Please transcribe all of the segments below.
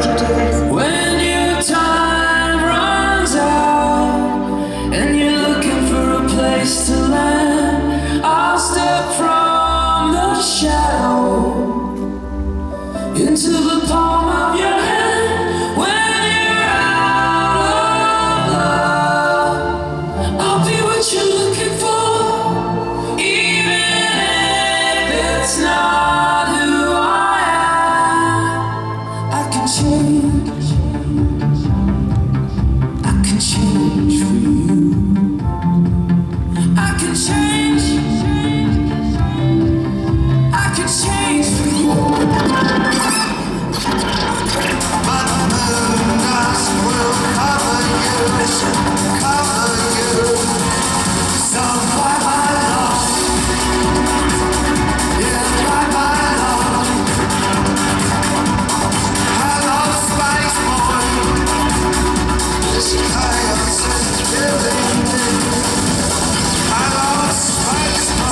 When your time runs out and you're looking for a place to land, I'll step from the shadow into the palm of your hand. When you're out of love, I'll be what you're looking for, even if it's not who I am. I can change. I can change for you. I can change. I can change for you. But the moon dust will cover you, cover you. So by my love, yeah, by my love. Hello, Spice Boy. This chaos is killing me. Hello, Spice Boy.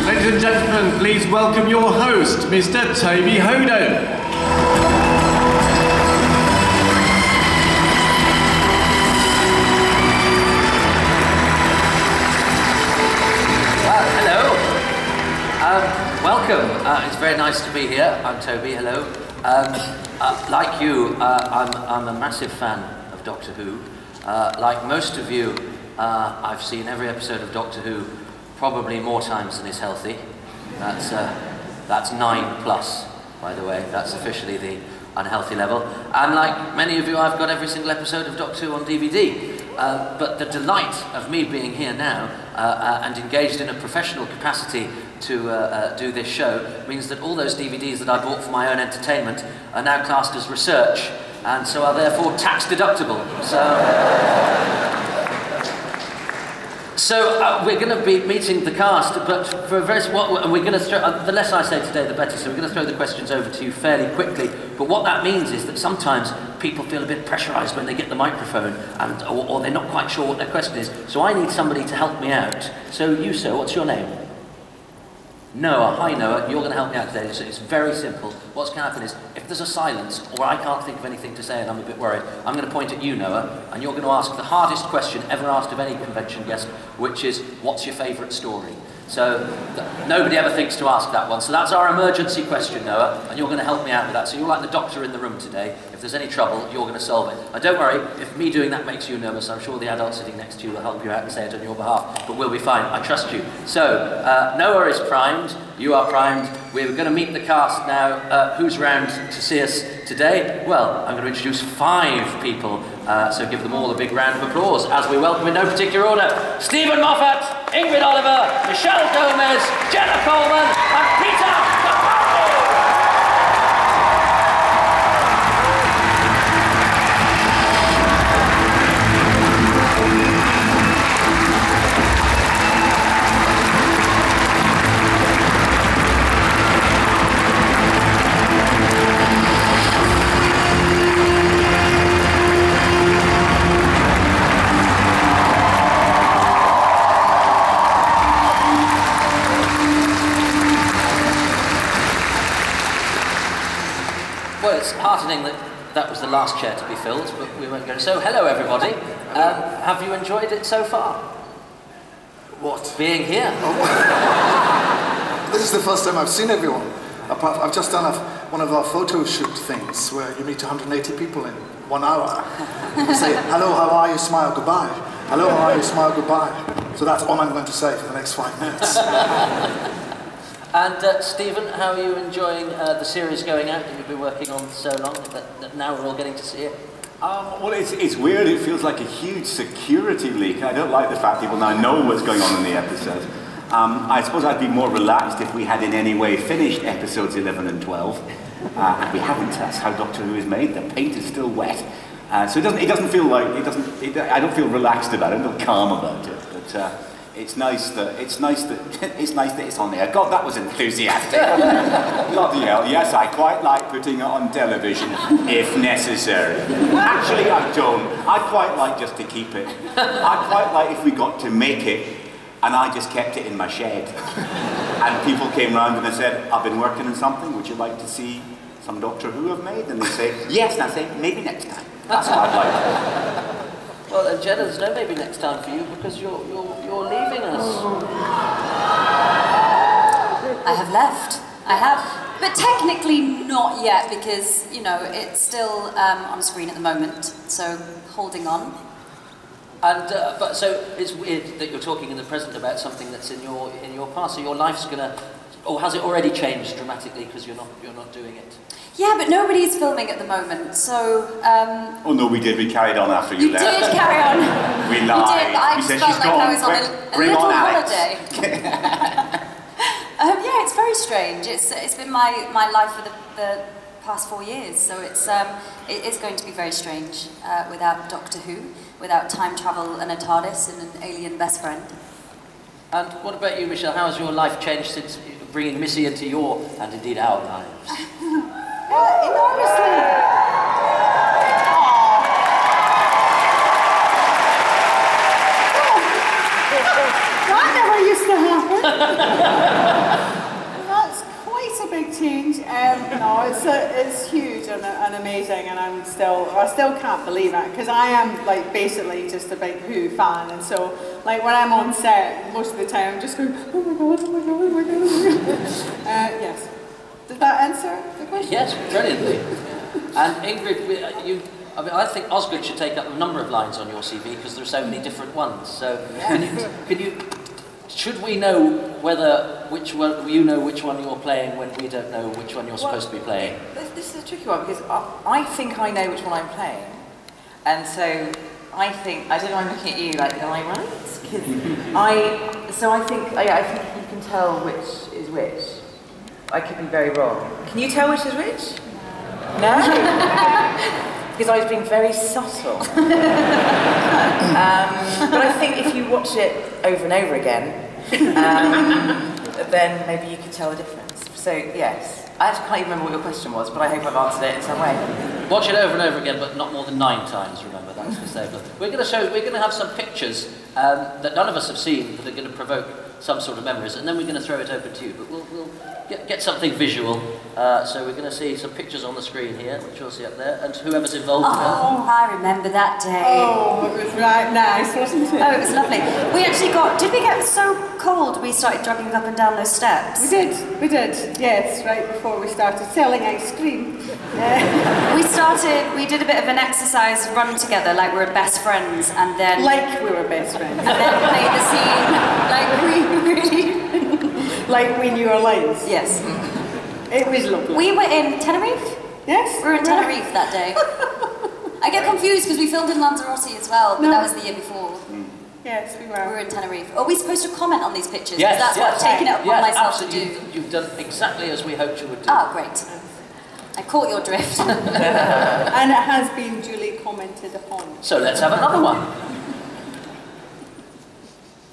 Ladies and gentlemen, please welcome your host, Mr. Toby Hodo. Hello. Welcome. It's very nice to be here. I'm Toby. Hello. Like you, I'm a massive fan of Doctor Who. Like most of you, I've seen every episode of Doctor Who probably more times than is healthy. That's 9 plus, by the way. That's officially the unhealthy level. And like many of you, I've got every single episode of Doctor Who on DVD. But the delight of me being here now and engaged in a professional capacity to do this show means that all those DVDs that I bought for my own entertainment are now classed as research, and so are therefore tax deductible. So we're going to be meeting the cast, but for a very and we're going to throw, the less I say today, the better. So we're going to throw the questions over to you fairly quickly. But what that means is that sometimes people feel a bit pressurised when they get the microphone, and or they're not quite sure what their question is. So I need somebody to help me out. So you, sir, what's your name? Noah. Hi, Noah. You're going to help me out today. So it's very simple. What's going to happen is, if there's a silence, or I can't think of anything to say and I'm a bit worried, I'm going to point at you, Noah, and you're going to ask the hardest question ever asked of any convention guest, which is, what's your favourite story? So nobody ever thinks to ask that one. So that's our emergency question, Noah, and you're going to help me out with that. So you're like the doctor in the room today. If there's any trouble, you're going to solve it. And don't worry, if me doing that makes you nervous, I'm sure the adult sitting next to you will help you out and say it on your behalf. But we'll be fine. I trust you. So Noah is primed. You are primed. We're going to meet the cast now. Who's round to see us today? Well, I'm going to introduce 5 people. So give them all a big round of applause as we welcome in no particular order Stephen Moffat, Ingrid Oliver, Michelle Gomez, Jenna Coleman, and Peter Capaldi. Well, it's heartening that that was the last chair to be filled, but we won't go. So, hello everybody. Have you enjoyed it so far? What? Being here. Oh. This is the first time I've seen everyone. I've just done one of our photo shoot things where you meet 180 people in 1 hour. You say, hello, how are you, smile, goodbye. Hello, how are you, smile, goodbye. So that's all I'm going to say for the next 5 minutes. And Stephen, how are you enjoying the series going out that you've been working on so long that now we're all getting to see it? Well, it's weird. It feels like a huge security leak. I don't like the fact people now know what's going on in the episode. I suppose I'd be more relaxed if we had in any way finished episodes 11 and 12. And we haven't. That's how Doctor Who is made. The paint is still wet. So it doesn't feel like, I don't feel relaxed about it. I don't feel calm about it. But it's nice that it's on there. God, that was enthusiastic. Bloody hell, yes, I quite like putting it on television if necessary. Actually, I don't. I quite like just to keep it. I quite like if we got to make it and I just kept it in my shed. And people came round and they said, I've been working on something, would you like to see some Doctor Who I've made? And they say, yes, and I say, maybe next time. That's what I'd like. Well, Jenna, there's no maybe next time for you because you're leaving us. I have left. I have. But technically not yet because, you know, it's still on screen at the moment. So, holding on. And but so it's weird that you're talking in the present about something that's in your past. So your life's gonna, or has it already changed dramatically because you're not doing it? Yeah, but nobody's filming at the moment, so... Oh no, we did. We carried on after you left. You did carry on. We lied. You did, I we just said felt she's like gone. I was on a little holiday. Yeah, it's very strange. It's been my life for the past 4 years, so it is going to be very strange without Doctor Who, without time travel and a TARDIS and an alien best friend. And what about you, Michelle? How has your life changed since bringing Missy into your, and indeed our lives? Enormously. That never used to happen. That's quite a big change. No, it's huge and amazing, and I still can't believe it because I am like basically just a big Who fan, and so like when I'm on set, most of the time I'm just going, oh my god, oh my god, oh my god, oh my god. Yes. Did that answer the question? Yes, brilliantly. And Ingrid, I think Osgood should take up a number of lines on your CV because there are so many different ones. So, should we know which one you're playing when we don't know which one you're supposed to be playing? This is a tricky one because I think I know which one I'm playing, and so I don't know. I'm looking at you like, am I right? I think you can tell which is which. I could be very wrong. Can you tell which is which? No? Because I was being very subtle. But I think if you watch it over and over again, then maybe you could tell the difference. So, yes. I actually can't even remember what your question was, but I hope I've answered it in some way. Watch it over and over again, but not more than 9 times, remember, that's the same. We're going to have some pictures that none of us have seen that are going to provoke some sort of memories, and then we're going to throw it open to you. But we'll get something visual. So we're going to see some pictures on the screen here, which you'll see up there, and whoever's involved in it. Oh, I remember that day. Oh, it was right nice, wasn't it? Oh, it was lovely. We actually did we get so cold we started dragging up and down those steps? We did, yes, right before we started selling ice cream. We did a bit of an exercise run together, like we were best friends, and then... Like we were best friends. And then played the scene, like we really... Like we knew our lines. Yes. It was lovely. We were in Tenerife? Yes. We were in Tenerife that day. I get confused because we filmed in Lanzarote as well, but that was the year before. Yes, we We were. were in Tenerife. Are we supposed to comment on these pictures? Yes, that's what I've taken it upon myself to do. You've done exactly as we hoped you would do. Oh, great. I caught your drift. And it has been duly commented upon. So let's have another one.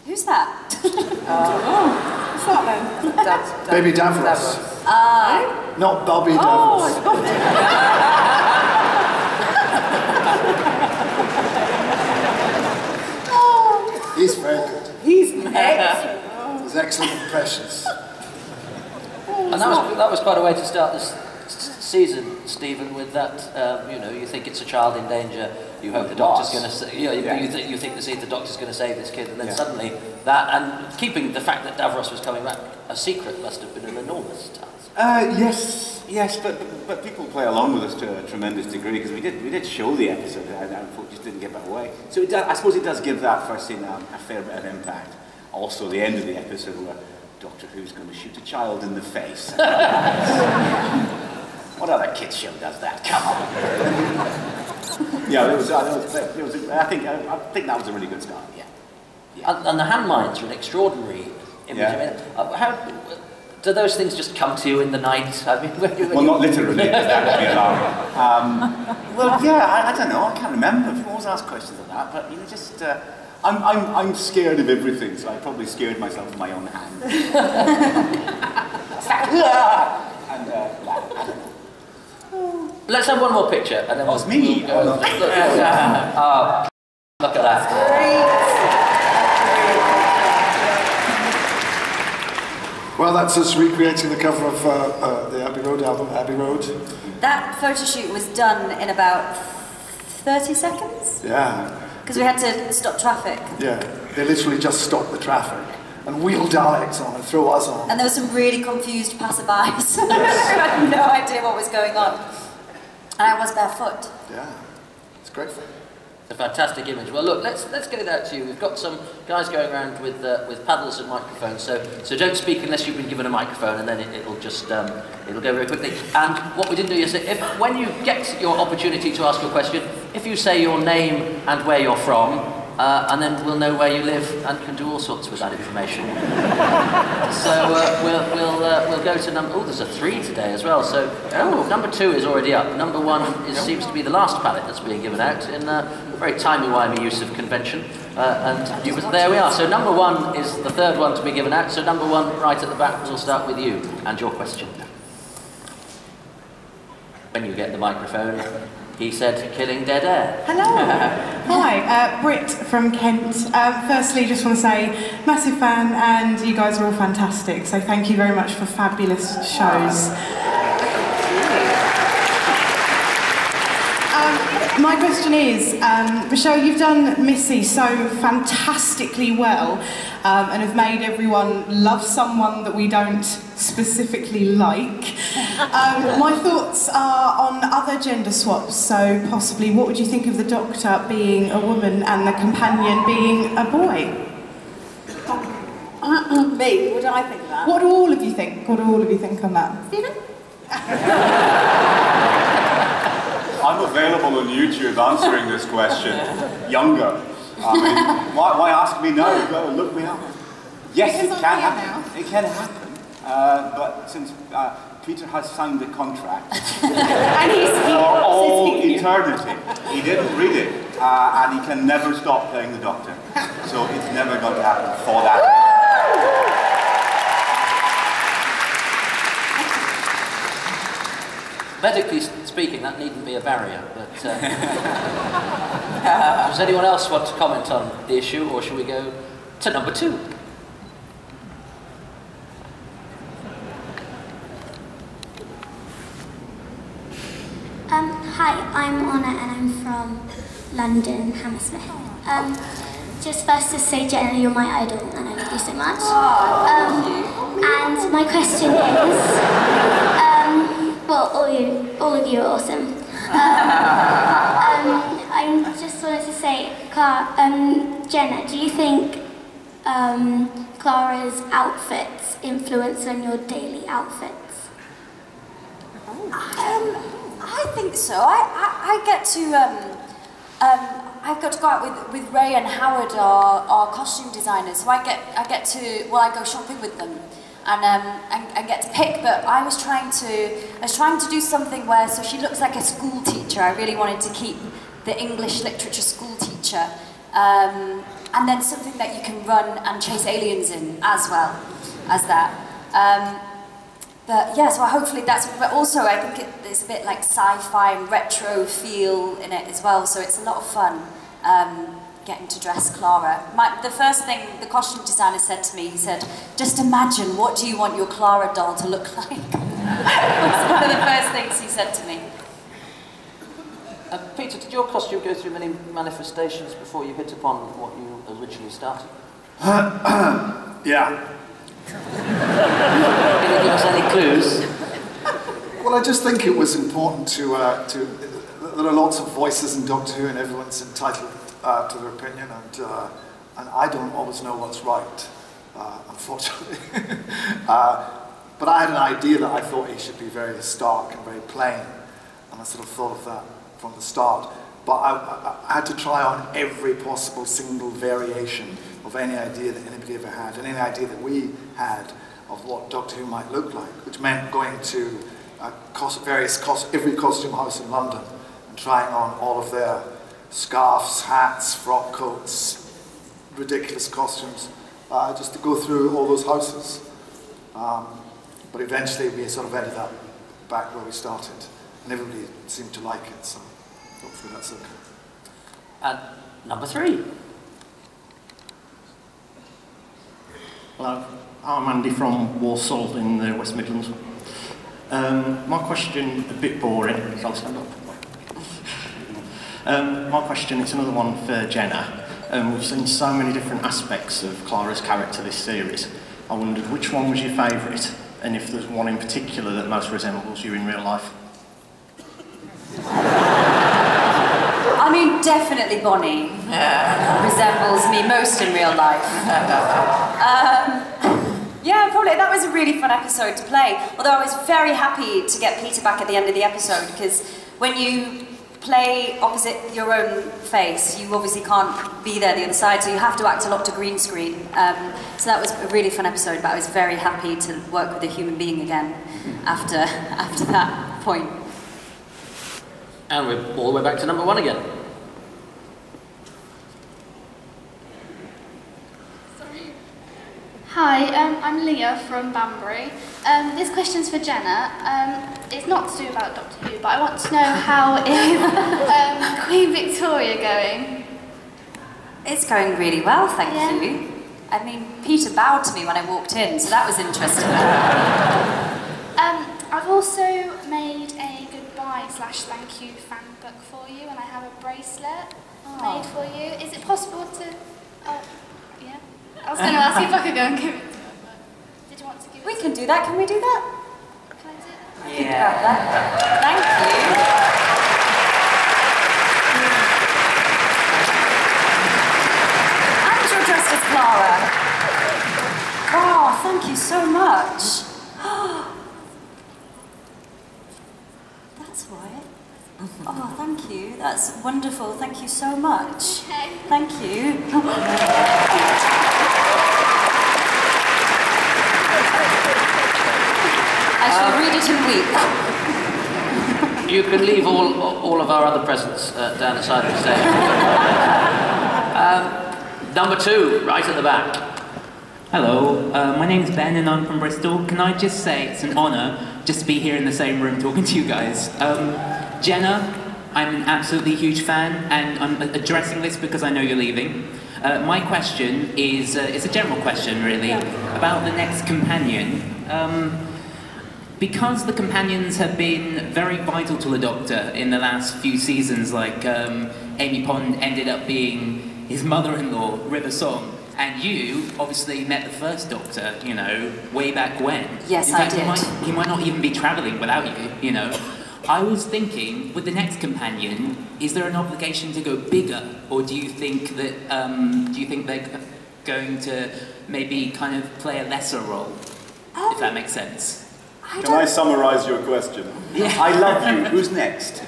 Who's that? What's that then? Baby Davros. Not Bobby Oh, Davros. it's Bobby. He's very good. He's excellent. His excellent impressions. And that was quite a way to start this season, Stephen, with that, you think it's a child in danger, you hope the doctor's going to you think the doctor's going to save this kid, and then suddenly that, and keeping the fact that Davros was coming back a secret must have been an enormous task. Yes, but people play along with us to a tremendous degree because we did show the episode and folk just didn't give it away. So I suppose it does give that first scene a fair bit of impact. Also, the end of the episode where Doctor Who's going to shoot a child in the face. What other kids show does that? Come on. Yeah, I think that was a really good start. Yeah. And the hand mines are an extraordinary image. Yeah. I mean, how do those things just come to you in the night? I mean, well, not literally, because that would be alarming. Well, yeah, I don't know. I can't remember. People always ask questions like that, but you know, just I'm scared of everything, so I probably scared myself with my own hand. Let's have one more picture, and then it's me. We'll go. Look at that. Well, that's us recreating the cover of the Abbey Road album, Abbey Road. That photo shoot was done in about 30 seconds? Yeah. Because we had to stop traffic. Yeah, they literally just stopped the traffic and wheel Daleks on and throw us on. And there were some really confused passerbys who had no idea what was going on. And I was barefoot. Yeah, it's great fun. A fantastic image. Well, look, let's get it out to you. We've got some guys going around with paddles and microphones, so don't speak unless you've been given a microphone, and then it'll just it'll go very quickly. And what we didn't do yesterday, when you get your opportunity to ask your question, if you say your name and where you're from, and then we'll know where you live and can do all sorts with that information. So we'll go to number. Oh, there's a 3 today as well. So number 2 is already up. Number 1 seems to be the last palette that's being given out in a very timey-wimey use of convention. There we are. So number 1 is the 3rd one to be given out. So number 1 right at the back. We'll start with you and your question. When you get the microphone. He said, killing dead air. Hello. Hi, Britt from Kent. Firstly, just want to say, massive fan, and you guys are all fantastic, so thank you very much for fabulous shows. My question is, Michelle, you've done Missy so fantastically well, and have made everyone love someone that we don't specifically like. My thoughts are on other gender swaps, so possibly what would you think of the Doctor being a woman and the companion being a boy? Me, what do I think of that? What do all of you think? What do all of you think on that? Stephen? I'm available on YouTube answering this question. Younger. I mean, why ask me now? Go look me up. Yes, it can happen. It can happen. But since Peter has signed the contract for all eternity, he didn't read it, and he can never stop playing the Doctor. So it's never going to happen for that. Medically speaking, that needn't be a barrier, but... does anyone else want to comment on the issue, or shall we go to number 2? Hi, I'm Honor and I'm from London, Hammersmith. Just first to say, Jenna, you're my idol and I love you so much. And my question is, well, all of you are awesome. I just wanted to say, Jenna, do you think Clara's outfits influence on your daily outfits? I think so. I get to I've got to go out with Ray and Howard, our costume designers. So I get to I go shopping with them and get to pick. But I was trying to do something where so she looks like a school teacher. I really wanted to keep the English literature school teacher, and then something that you can run and chase aliens in as well as that. But yeah, so hopefully that's, but also I think there's a bit like sci-fi and retro feel in it as well, so it's a lot of fun getting to dress Clara. The first thing the costume designer said to me, he said, just imagine, what do you want your Clara doll to look like? That's one of the first things he said to me. Peter, did your costume go through many manifestations before you hit upon what you originally started? Yeah. Can you give us any clues? Well, I just think it was important to there are lots of voices in Doctor Who and everyone's entitled to their opinion, and I don't always know what's right. unfortunately. But I had an idea that I thought he should be very stark and very plain, and I sort of thought of that from the start. But I had to try on every possible single variation of any idea that anybody ever had, and any idea that we had of what Doctor Who might look like, which meant going to every costume house in London and trying on all of their scarves, hats, frock coats, ridiculous costumes, just to go through all those houses. But eventually we sort of ended up back where we started, and everybody seemed to like it, so hopefully that's okay. And number 3. Hello, I'm Andy from Walsall in the West Midlands. My question, a bit boring, so I'll stand up. My question is another one for Jenna. We've seen so many different aspects of Clara's character this series. I wondered which one was your favourite, and if there's one in particular that most resembles you in real life. I mean, definitely Bonnie resembles me most in real life. Yeah, probably. That was a really fun episode to play. Although I was very happy to get Peter back at the end of the episode, because when you play opposite your own face, you obviously can't be there the other side, so you have to act a lot to green screen. So that was a really fun episode, but I was very happy to work with a human being again after that point. And we're all the way back to number 1 again. Hi, I'm Leah from Banbury. This question's for Jenna. It's not to do about Doctor Who, but I want to know how is Queen Victoria going? It's going really well, thank you. I mean, Peter bowed to me when I walked in, so that was interesting. I've also made a goodbye/thank you fan book for you, and I have a bracelet made for you. Is it possible to... Oh, yeah? I was going to ask you if I could go and give it to her, but did you want to give it We can do that, can we do that? Can I do it? Yeah. Thank you. And you're dressed as Clara. Oh, thank you so much. That's why. Oh, thank you. That's wonderful. Thank you so much. Okay. Thank you. I shall read it and weep. You can leave all of our other presents down the side of the stage. Number 2, right at the back. Hello, my name's Ben and I'm from Bristol. Can I just say it's an honour just to be here in the same room talking to you guys. Jenna, I'm an absolutely huge fan, and I'm addressing this because I know you're leaving. My question is, it's a general question really, about the next companion. Because the companions have been very vital to the Doctor in the last few seasons, like Amy Pond ended up being his mother-in-law, River Song, and you obviously met the first Doctor, you know, way back when. Yes, in fact, I did. He might not even be travelling without you, you know. I was thinking, with the next companion, is there an obligation to go bigger, or do you think that they're going to maybe kind of play a lesser role, if that makes sense? Can I summarise your question? Yeah. I love you. Who's next?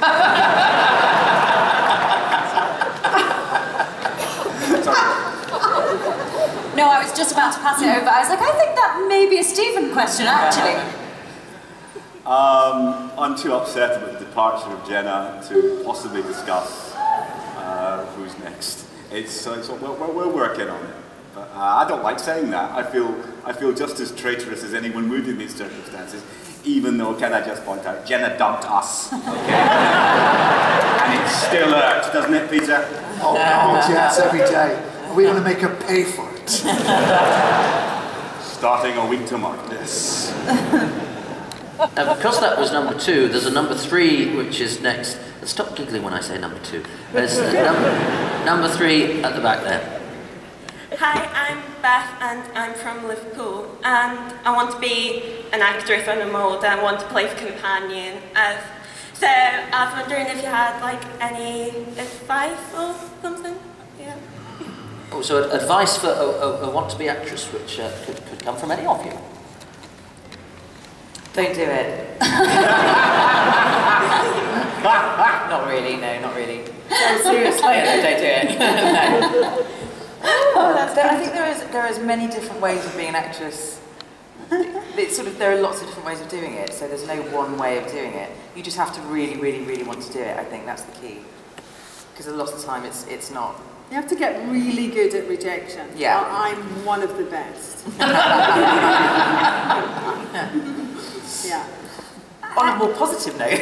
No, I was just about to pass it over. I was like, I think that may be a Stephen question, actually. I'm too upset about the departure of Jenna to possibly discuss who's next. We're working on it. But, I don't like saying that. I feel just as traitorous as anyone would in these circumstances, even though, can I just point out, Jenna dumped us, okay? And it still hurts, doesn't it, Peter? Oh, God, yes, every day. Are we going to make her pay for it? Starting a week tomorrow. Yes. Now, because that was number 2, there's a number 3 which is next. Stop giggling when I say number 2. There's number 3 at the back there. Hi, I'm Beth and I'm from Liverpool, and I want to be an actress and a model. I want to play for Companion. So I was wondering if you had like any advice or something. Yeah. Oh, so advice for a want-to-be actress, which could come from any of you. Don't do it. Not really, no, not really. No, seriously, no, don't do it. No. I think there are as many different ways of being an actress. There are lots of different ways of doing it, so there's no one way of doing it. You just have to really, really, really want to do it. I think that's the key. Because a lot of the time it's not. You have to get really good at rejection. Yeah. I'm one of the best. Yeah. On a more positive note,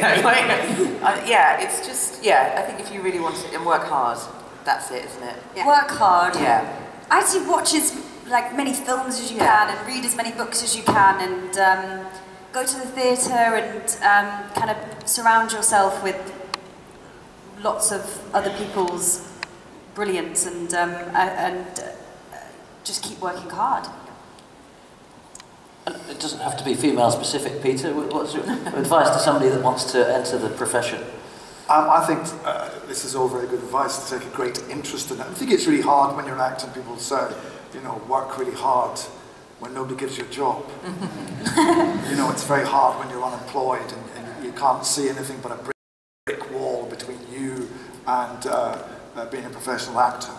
it's just, I think if you really want it and work hard, that's it, isn't it? Yeah. Work hard. Yeah. Actually watch as many films as you can and read as many books as you can and go to the theatre and kind of surround yourself with lots of other people's brilliance and just keep working hard. And it doesn't have to be female specific, Peter. What's your advice to somebody that wants to enter the profession? I think this is all very good advice to take a great interest in it. I think it's really hard when you're acting. People say, work really hard when nobody gives you a job. It's very hard when you're unemployed and you can't see anything but a brick wall between you and being a professional actor.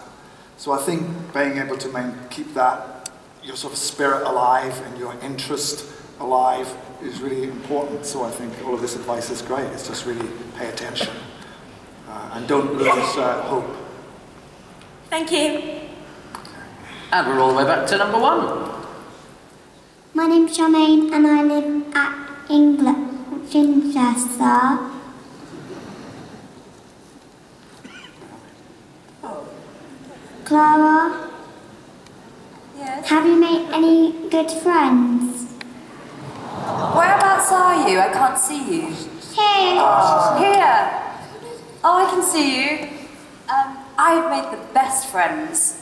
So I think being able to keep your sort of spirit alive and your interest alive is really important. So I think all of this advice is great. It's just really pay attention and don't lose hope. Thank you. And we're all the way back to number 1. My name's Charmaine and I live at England, Winchester. Clara? Yes? Have you made any good friends? Whereabouts are you? I can't see you. Here. Here. Oh, I can see you. I have made the best friends.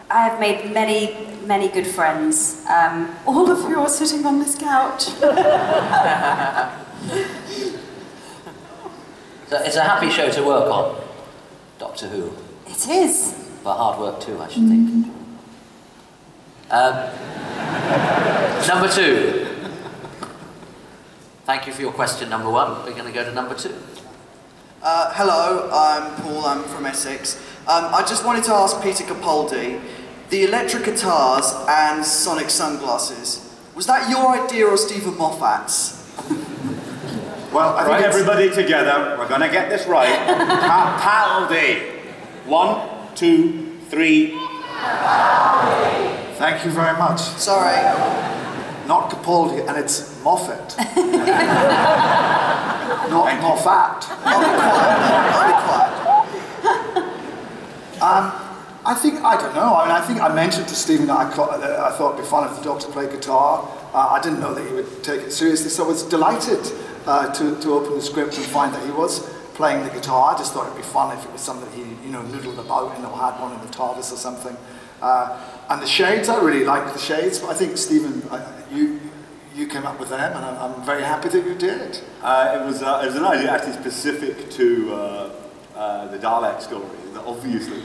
I have made many, many good friends. All of you are sitting on this couch. So it's a happy show to work on, Doctor Who. It is. But hard work too, I should think. Number 2. Thank you for your question, number 1. We're going to go to number 2. Hello, I'm Paul, I'm from Essex. I just wanted to ask Peter Capaldi, the electric guitars and sonic sunglasses, was that your idea or Stephen Moffat's? Well, I think everybody together, we're going to get this right. Capaldi. 1, 2, 3. Thank you very much. Sorry. Not Capaldi, and it's Moffat. Not Moffat. I don't know. I think I mentioned to Stephen that I thought it'd be fun if the Doctor played guitar. I didn't know that he would take it seriously, so I was delighted to open the script and find that he was playing the guitar. I just thought it'd be fun if it was something he, noodled about, had one in the TARDIS or something. And the shades, I really like the shades, but I think, Stephen, you came up with them, and I'm very happy that you did. It was an idea actually specific to the Dalek story. Obviously,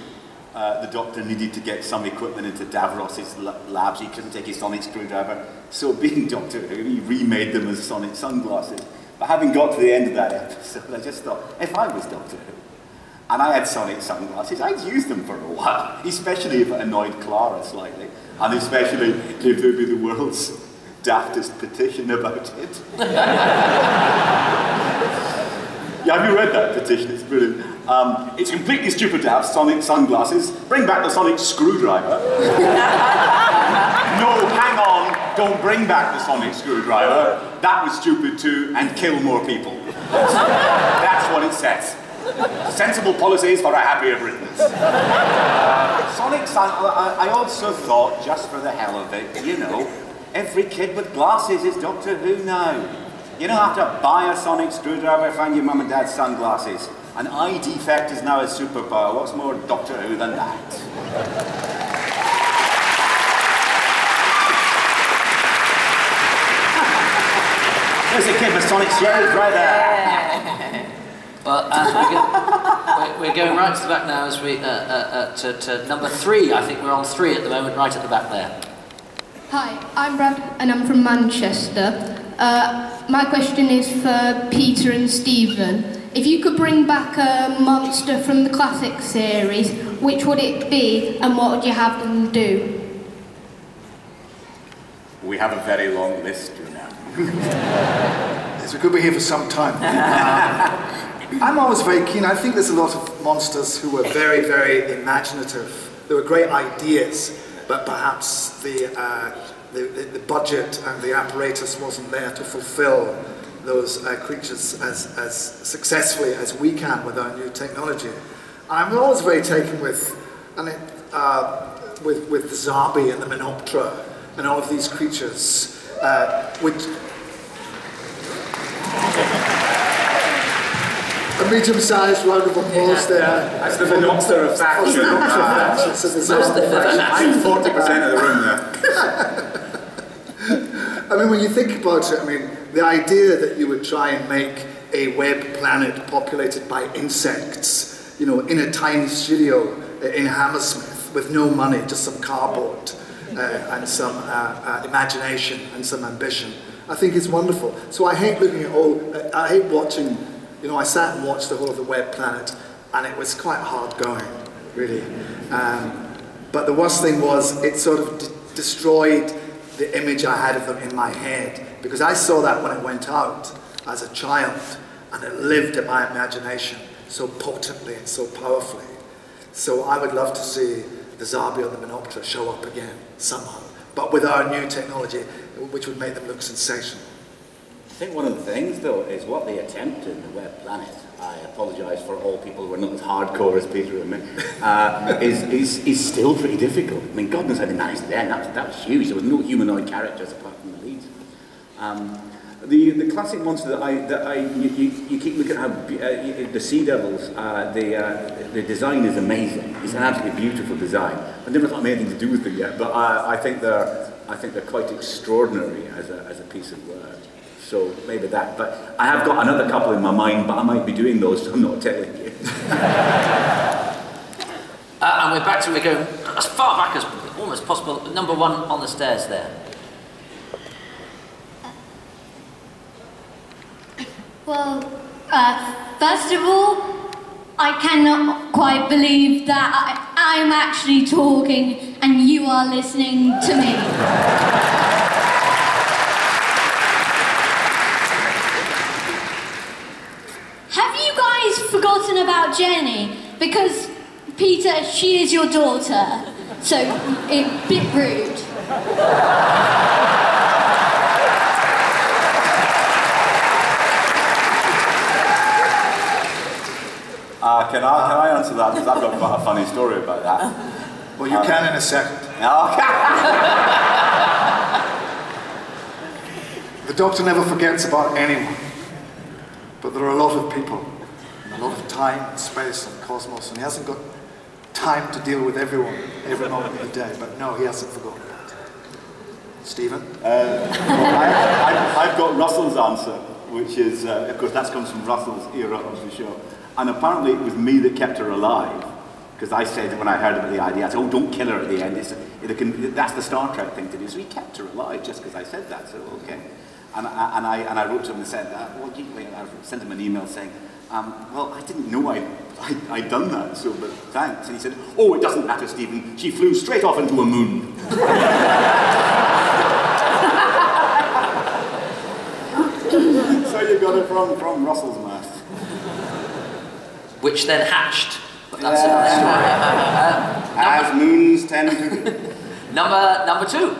the Doctor needed to get some equipment into Davros's labs. He couldn't take his sonic screwdriver, so being Doctor Who, he remade them as sonic sunglasses. But having got to the end of that episode, I just thought, if I was Doctor Who, and I had sonic sunglasses, I'd use them for a while, especially if it annoyed Clara slightly, and especially if there would be the world's daftest petition about it. Yeah, have you read that petition? It's brilliant. It's completely stupid to have sonic sunglasses. Bring back the sonic screwdriver. No, hang on. Don't bring back the sonic screwdriver. That was stupid too, and kill more people. That's what it says. Sensible policies for a happier Britain. I also thought, just for the hell of it, every kid with glasses is Doctor Who now. You don't have to buy a sonic screwdriver, find your mum and dad's sunglasses. An eye defect is now a superpower. What's more Doctor Who than that? There's a kid with sonic shades right there. Well, as We're going right to the back now as we to number 3. I think we're on 3 at the moment, right at the back there. Hi, I'm Brad and I'm from Manchester. My question is for Peter and Stephen. If you could bring back a monster from the classic series, which would it be and what would you have them do? We have a very long list now. Yes, we could be here for some time. I'm always very keen. I think there's a lot of monsters who were very, very imaginative. There were great ideas, but perhaps the budget and the apparatus wasn't there to fulfill those creatures as successfully as we can with our new technology. I'm always very taken with the Zarbi and the Menoptera and all of these creatures, which a medium-sized round of applause there. That's the Menoptera of faction. I'm 40% of the room there. I mean, when you think about it, I mean, the idea that you would try and make a web planet populated by insects, you know, in a tiny studio in Hammersmith with no money, just some cardboard and some imagination and some ambition, I think is wonderful. So I hate looking at I hate watching, you know, I sat and watched the whole of the web planet and it was quite hard going, really. But the worst thing was it sort of destroyed the image I had of them in my head, because I saw that when it went out as a child and it lived in my imagination so potently and so powerfully. So I would love to see the Zarbi or the Menoptera show up again somehow, but with our new technology, which would make them look sensational. I think one of the things, though, is what they attempted in the web planet. I apologise for all people who are not as hardcore as Peter and me. Is still pretty difficult. I mean, God knows how they managed it then. That was huge. There was no humanoid characters apart from the leads. The classic monster that you keep looking at how the Sea Devils. The design is amazing. It's an absolutely beautiful design. I've never thought I had anything to do with them yet, but I think they're quite extraordinary as a piece of work. So maybe that, but I have got another couple in my mind, but I might be doing those, so I'm not telling you. And we're going as far back as almost possible. Number 1 on the stairs there. Well, first of all, I cannot quite believe that I'm actually talking and you are listening to me. Have you guys forgotten about Jenny? Because, Peter, she is your daughter, so a bit rude. Can I answer that? Because I've got quite a funny story about that. Well, you can in a second. The Doctor never forgets about anyone. But there are a lot of people, and a lot of time, and space, and cosmos, and he hasn't got time to deal with everyone every moment of the day. But no, he hasn't forgotten that. Stephen? I've got Russell's answer, which is, of course, that comes from Russell's era of the show. And apparently it was me that kept her alive. Because I said, when I heard about the idea, I said, oh, don't kill her at the end. That's the Star Trek thing to do. So he kept her alive just because I said that, so okay. And I wrote to him and said, I sent him an email saying, well, I didn't know I'd done that, so, but thanks. And he said, oh, it doesn't matter, Stephen. She flew straight off into a moon. So you got it from Russell's mouth. Which then hatched. But that's another story. As moons tend to do. Number 2.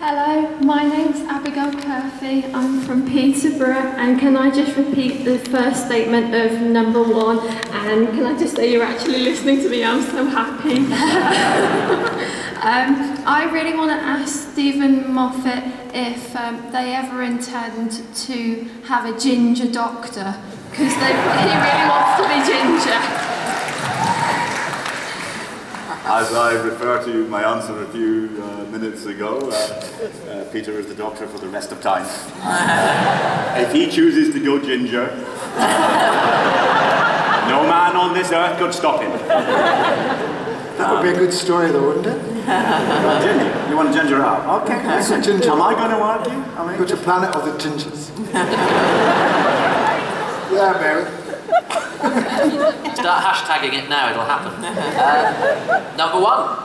Hello, my name's Abigail Curfey. I'm from Peterborough, and can I just repeat the first statement of number 1? And can I just say you're actually listening to me? I'm so happy. I really want to ask Stephen Moffat if they ever intend to have a ginger doctor, because he really wants to be ginger. I As I refer to my answer a few minutes ago, Peter is the doctor for the rest of time. If he chooses to go ginger, no man on this earth could stop him. That would be a good story though, wouldn't it? Ginger? You want to ginger out? Okay. That's a ginger. Am I going to argue? Go to Planet of the Gingers. Yeah, Mary. Start hashtagging it now, it'll happen. Number 1.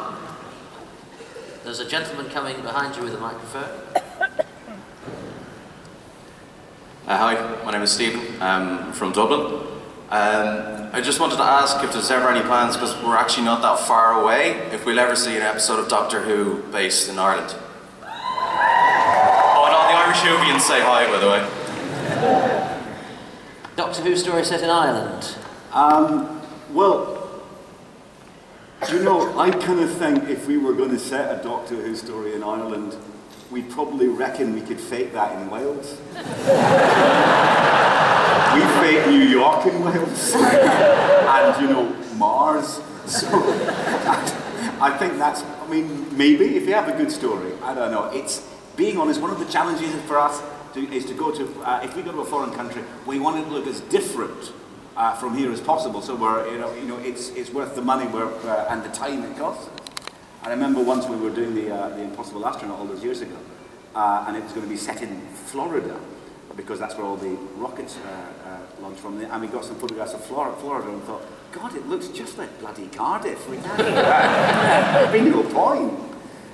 There's a gentleman coming behind you with a microphone. Hi, my name is Stephen. I'm from Dublin. I just wanted to ask if there's ever any plans, because we're actually not that far away, if we'll ever see an episode of Doctor Who based in Ireland. Oh, and all the Irish Whovians say hi, by the way. Doctor Who story set in Ireland? Well, do you know, I kind of think if we were going to set a Doctor Who story in Ireland, we'd probably reckon we could fake that in Wales. We fake New York in Wales. And, you know, Mars. So, I think that's, I mean, maybe, if you have a good story, I don't know. It's, being honest, one of the challenges for us is to go to, if we go to a foreign country, we want it to look as different from here as possible. So we're, you know, it's worth the money and the time it costs. I remember once we were doing the Impossible Astronaut all those years ago, and it was going to be set in Florida, because that's where all the rockets launch from. And we got some photographs of Florida and thought, God, it looks just like bloody Cardiff. We can't. There'd be no point.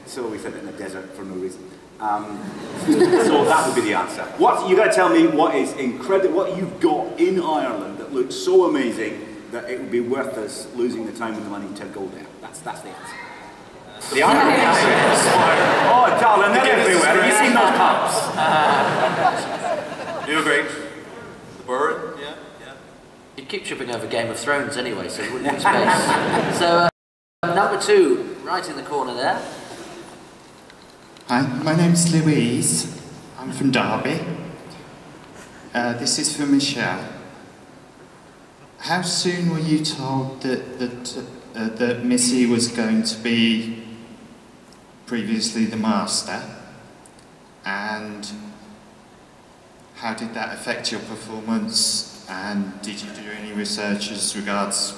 So we set it in the desert for no reason. So that would be the answer. You got to tell me what is incredible, what you've got in Ireland that looks so amazing that it would be worth us losing the time and the money to go there. That's the answer. The Irish. Oh, darling, they're everywhere. Have you seen those pubs? Do you agree? The Burren? Yeah. You keep tripping over Game of Thrones anyway, so it wouldn't be space. So, number 2, right in the corner there. Hi, my name's Louise. I'm from Derby. This is for Michelle. How soon were you told that Missy was going to be previously the Master? And how did that affect your performance? And did you do any research as regards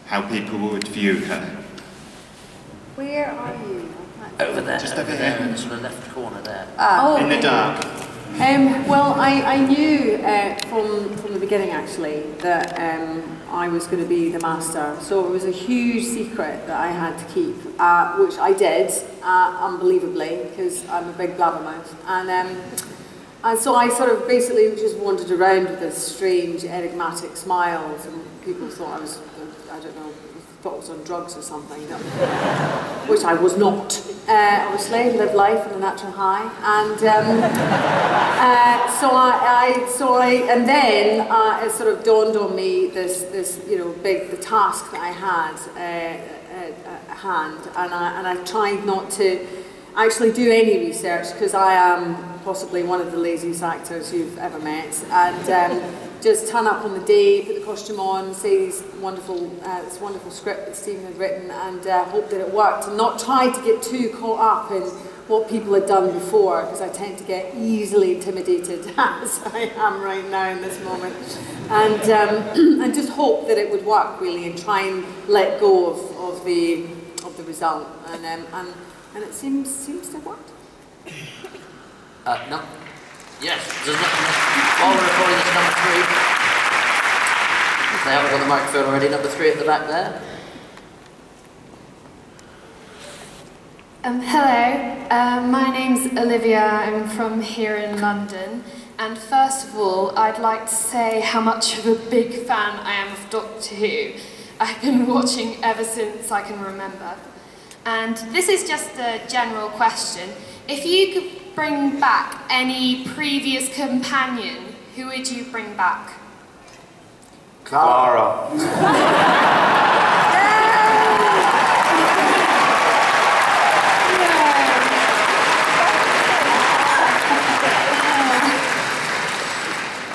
how people would view her? Where are you? Over there. Just over there. here. In the sort of left corner there. In the dark. Well, I knew from the beginning actually that I was going to be the Master, so it was a huge secret that I had to keep, which I did, unbelievably, because I'm a big blabbermouth, and so I sort of basically just wandered around with this strange, enigmatic smile, and people thought I was, I don't know, thought I was on drugs or something, which I was not. Obviously, live life on a natural high, and and then it sort of dawned on me this the task that I had at hand, and I tried not to actually do any research because I am possibly one of the laziest actors you've ever met, and just turn up on the day, put the costume on, say this wonderful script that Stephen had written, and hope that it worked, and not try to get too caught up in what people had done before, because I tend to get easily intimidated, as I am right now in this moment, and just hope that it would work really, and try and let go of the result, and it seems to have worked. No. Yes, while we're recording this, number 3. If they haven't got the microphone already, number 3 at the back there. Hello, my name's Olivia, I'm from here in London, and first of all, I'd like to say how much of a big fan I am of Doctor Who. I've been watching ever since I can remember. And this is just a general question. If you could bring back any previous companion, who would you bring back? Clara.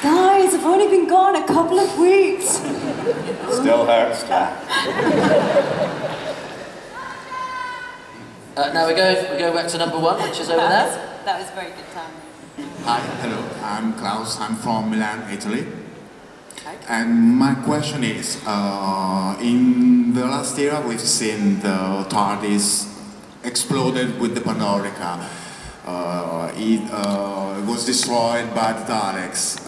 Guys, I've only been gone a a couple of weeks. Still hurts, Jack. Now we go back to number 1, which is over there. That was very good time. Hi, hello, I'm Klaus, I'm from Milan, Italy. And my question is, in the last era we've seen the TARDIS exploded with the Pandorica. It was destroyed by the Daleks,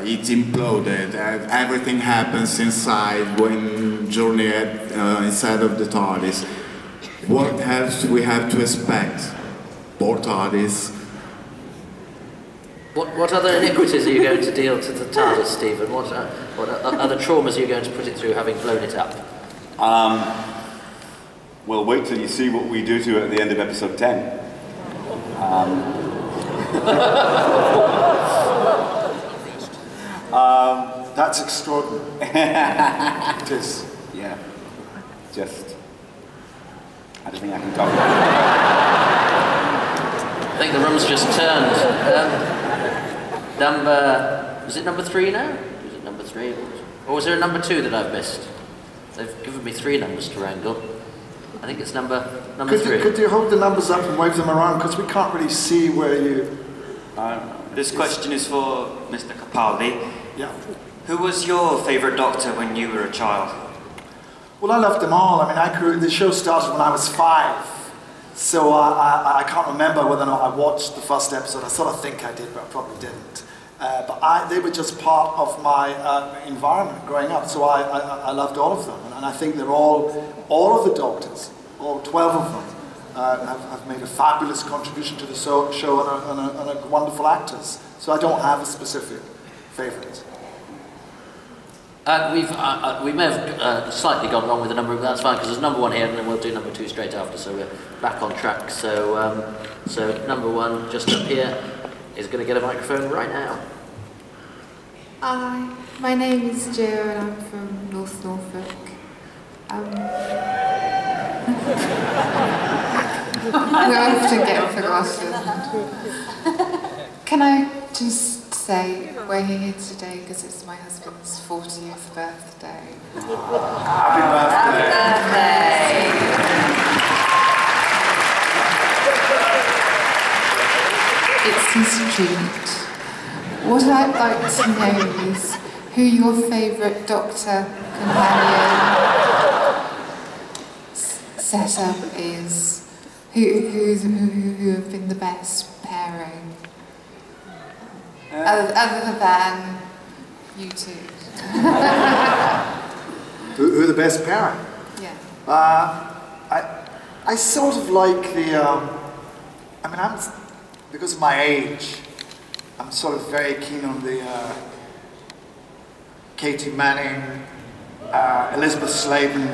it imploded, everything happens inside when journey inside of the TARDIS. What else we have to expect? Poor TARDIS. What other iniquities are you going to deal to the TARDIS, Stephen? What other traumas are you going to put it through, having blown it up? Well, wait till you see what we do to it at the end of episode 10. That's extraordinary. It is. Yeah. Just... I don't think I can talk about I think the room's just turned. Was it number 3 now? Was it number 3? Or was there a number 2 that I've missed? They've given me 3 numbers to wrangle. I think it's number 3. Could you hold the numbers up and wave them around? Because we can't really see where you... This question is for Mr. Capaldi. Yeah. Who was your favourite Doctor when you were a child? Well, I loved them all. I mean, the show started when I was 5. So I can't remember whether or not I watched the first episode. I sort of think I did, but I probably didn't. But they were just part of my environment growing up. So I loved all of them. And I think they're all of the Doctors, all 12 of them, have made a fabulous contribution to the show and are wonderful actors. So I don't have a specific favourite. We may have slightly gone wrong with the number, but that's fine, because there's number 1 here, and then we'll do number 2 straight after, so we're back on track. So, so number 1, just up here, is going to get a microphone right now. Hi, my name is Jo, and I'm from North Norfolk. We often get forgotten. Can I just say we're here today because it's my husband's 40th birthday. Happy birthday! It's his treat. What I'd like to know is who your favourite Doctor companion setup is. Who have been the best pairing? Other than you two. Who are the best pairing? Yeah. I sort of like the, I mean, because of my age, I'm sort of very keen on the Katie Manning, Elizabeth Sladen,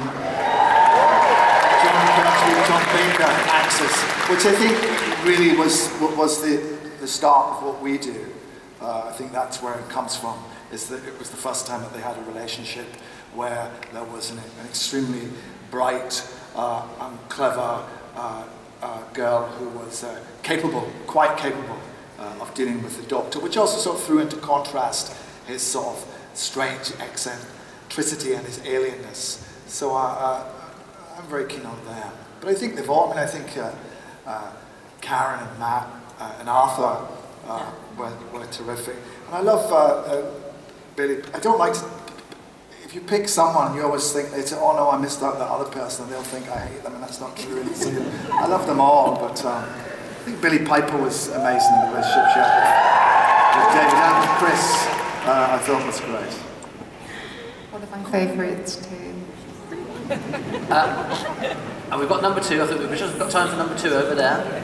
Tom Baker axis, which I think really was the start of what we do. I think that's where it comes from, is that it was the first time that they had a relationship where there was an extremely bright and clever girl who was quite capable of dealing with the Doctor, which also sort of threw into contrast his sort of strange eccentricity and his alienness. So I'm very keen on them. But I think they've all, I mean, I think Karen and Matt and Arthur were terrific. And I love Billy. I don't like to, if you pick someone, you always think, they say, oh no, I missed out that other person, and they'll think I hate them, and that's not true. So, I love them all, but I think Billy Piper was amazing in the relationship she had with David, and Chris, I thought was great. One of my favourites too. And we've got number 2. I think we've just got time for number 2 over there.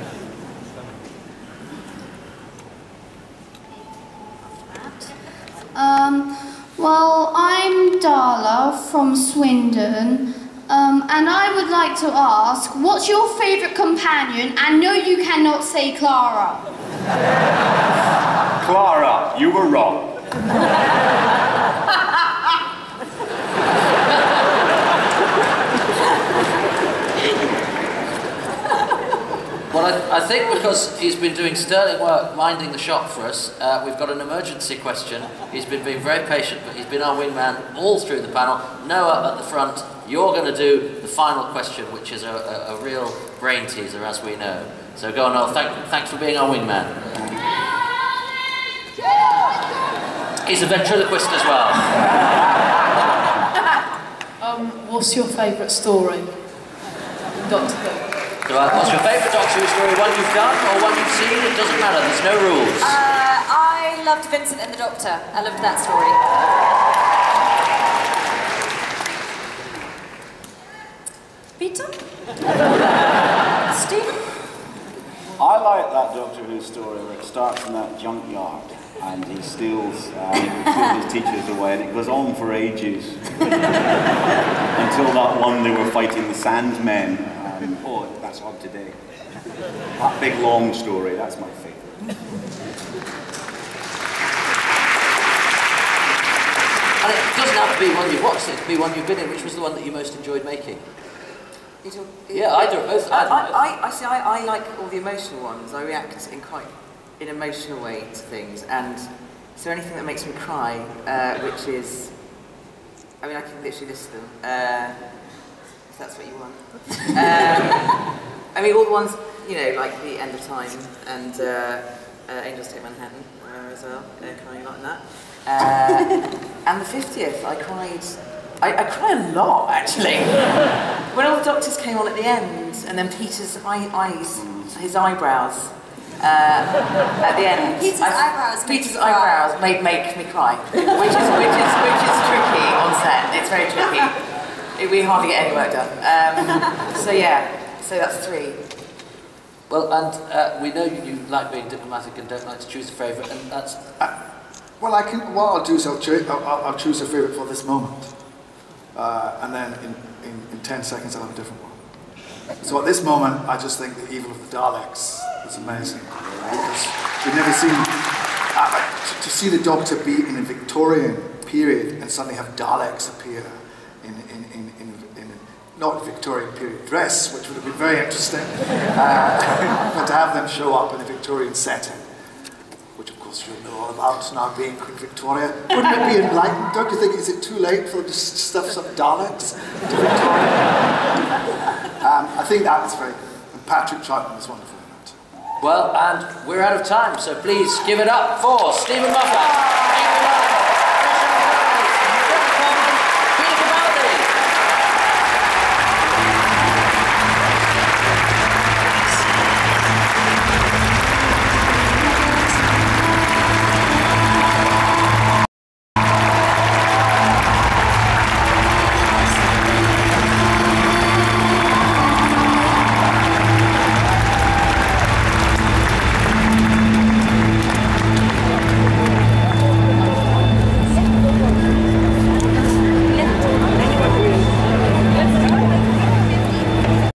Well, I'm Darla from Swindon, and I would like to ask, what's your favourite companion? And no, you cannot say Clara. Clara, you were wrong. Well, I I think because he's been doing sterling work minding the shop for us, we've got an emergency question. He's been being very patient, but he's been our wingman all through the panel. Noah at the front, you're going to do the final question, which is a real brain teaser, as we know. So go on, Noel. Thanks for being our wingman. He's a ventriloquist as well. What's your favourite story? Doctor Who. What's your favourite Doctor Who story? One you've done or one you've seen? It doesn't matter, there's no rules. I loved Vincent and the Doctor. I loved that story. Peter? Stephen? I like that Doctor Who story where it starts in that junkyard and he steals his teachers away, and it goes on for ages until that one they were fighting the Sandmen. Oh, that's on today. That big long story, that's my favourite. And it doesn't have to be one you've watched, it could be one you've been in. Which was the one that you most enjoyed making? Yeah, either or both. I like all the emotional ones. I react in quite an emotional way to things, and so anything that makes me cry, which is, I mean, I can literally list them, if that's what you want. I mean, all the ones, you know, like The End of Time and Angels Take Manhattan as well, crying a lot in that. And the 50th, I cried. I cry a lot, actually. When all the doctors came on at the end, and then Peter's eyes, his eyebrows, at the end. Peter's eyebrows make me cry, which is tricky on set. It's very tricky. We hardly get any work done. So yeah, so that's 3. Well, and we know you like being diplomatic and don't like to choose a favourite, and that's. What I'll do is I'll choose a favourite for this moment. And then in 10 seconds I'll have a different one. So at this moment, I just think The Evil of the Daleks is amazing. Because we've never seen, to see the Doctor be in a Victorian period and suddenly have Daleks appear in not Victorian period dress, which would have been very interesting, but to have them show up in a Victorian setting, which of course you'll know all about now being Queen Victoria. Wouldn't it be enlightened? Don't you think, is it too late for them to stuff some Daleks into Victoria? I think that is very good. And Patrick Troughton is wonderful in that. Well, and we're out of time, so please give it up for Stephen Moffat.